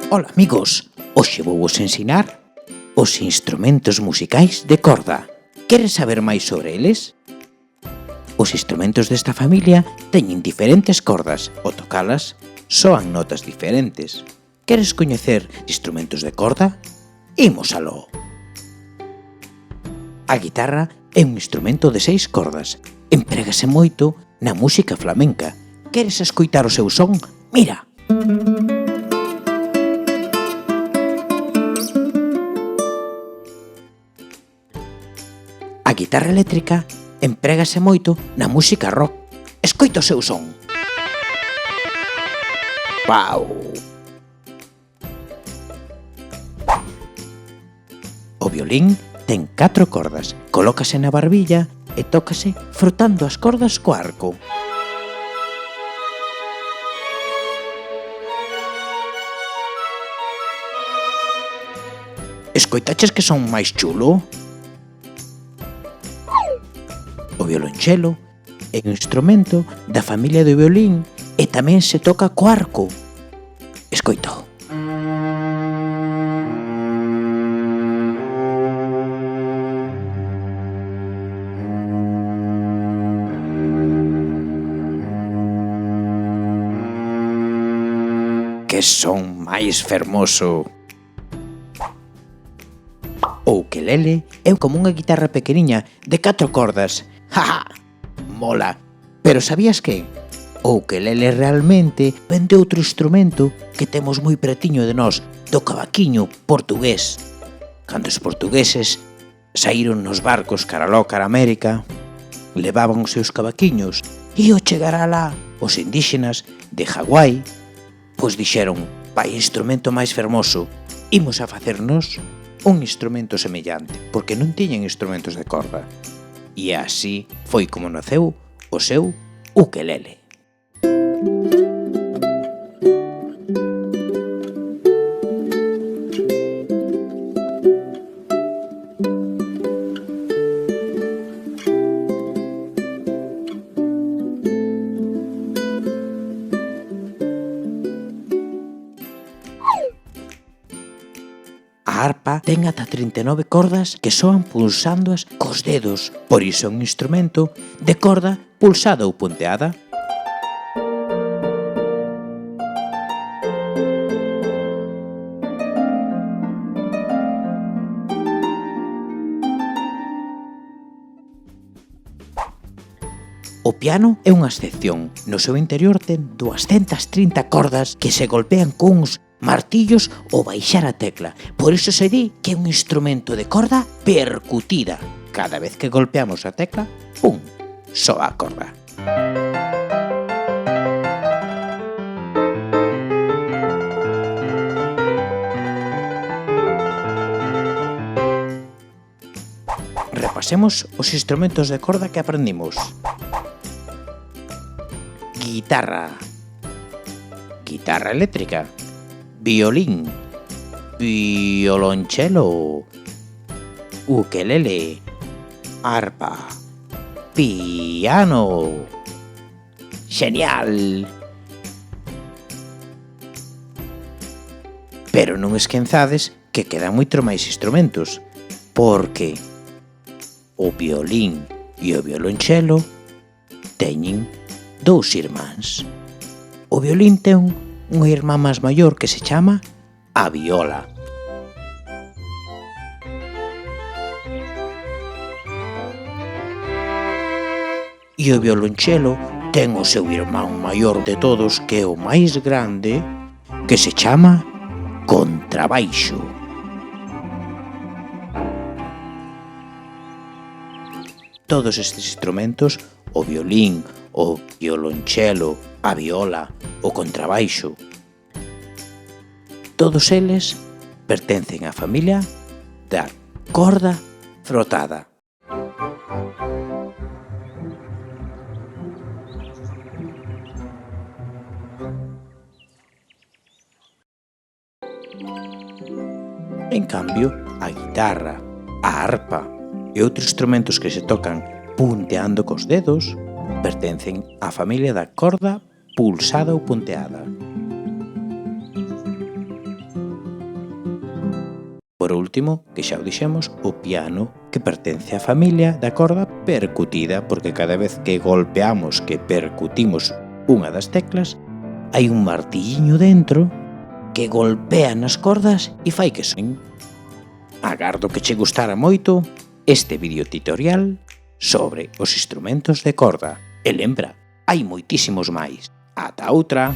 Ola amigos, hoxe vou vos ensinar os instrumentos musicais de corda. Queres saber máis sobre eles? Os instrumentos desta familia teñen diferentes cordas, ao tocalas soan notas diferentes. Queres coñecer instrumentos de corda? Imos aló! A guitarra é un instrumento de 6 cordas. Emprégase moito na música flamenca. Queres escoitar o seu son? Mira! A guitarra eléctrica emprégase moito na música rock. Escoita o seu son. Pau! O violín ten 4 cordas. Colócase na barbilla e tócase frotando as cordas co arco. Escoitaches que son máis chulo? O violonchelo é un instrumento da familia do violín e tamén se toca co arco. Escoito. Que son máis fermoso! O ukelele é como unha guitarra pequeniña de 4 cordas. ¡Ja! Mola! Pero sabías que o ukelele realmente vén de outro instrumento que temos moi pretiño de nós, do cavaquiño portugués. Cando os portugueses saíron nos barcos cara aló, cara América, levaban os seus cavaquiños e ao chegar alá os indígenas de Hawái, pois dixeron, vai instrumento máis fermoso, imos a facernos un instrumento semellante, porque non tiñan instrumentos de corda. E así foi como naceu o seu ukelele. A arpa ten ata 39 cordas que soan pulsándoas cos dedos, por iso é un instrumento de corda pulsada ou punteada. O piano é unha excepción. No seu interior ten 230 cordas que se golpean cuns martillos ou baixar a tecla. Por iso se di que é un instrumento de corda percutida. Cada vez que golpeamos a tecla, pum, soa a corda. Repasemos os instrumentos de corda que aprendimos. Guitarra. Guitarra eléctrica. Violín, violonchelo, ukelele, arpa, piano. ¡Genial! Pero non esquenzades que quedan moito máis instrumentos, porque o violín e o violonchelo teñen 2 irmáns. O violín ten unha irmá máis maior que se chama a viola. E o violonchelo ten o seu irmán maior de todos, que é o máis grande, que se chama contrabaixo. Todos estes instrumentos, o violín, o violonchelo, a viola, o contrabaixo, todos eles pertencen á familia da corda frotada. En cambio, a guitarra, a arpa e outros instrumentos que se tocan punteando cos dedos pertencen á familia da corda pulsada ou punteada. por último, que xa o dixemos, o piano, que pertence á familia da corda percutida, porque cada vez que golpeamos, que percutimos unha das teclas, hai un martilliño dentro que golpea nas cordas e fai que soen. Agardo que che gustara moito este videotutorial sobre os instrumentos de corda. E lembra, hai moitísimos máis. Ata outra!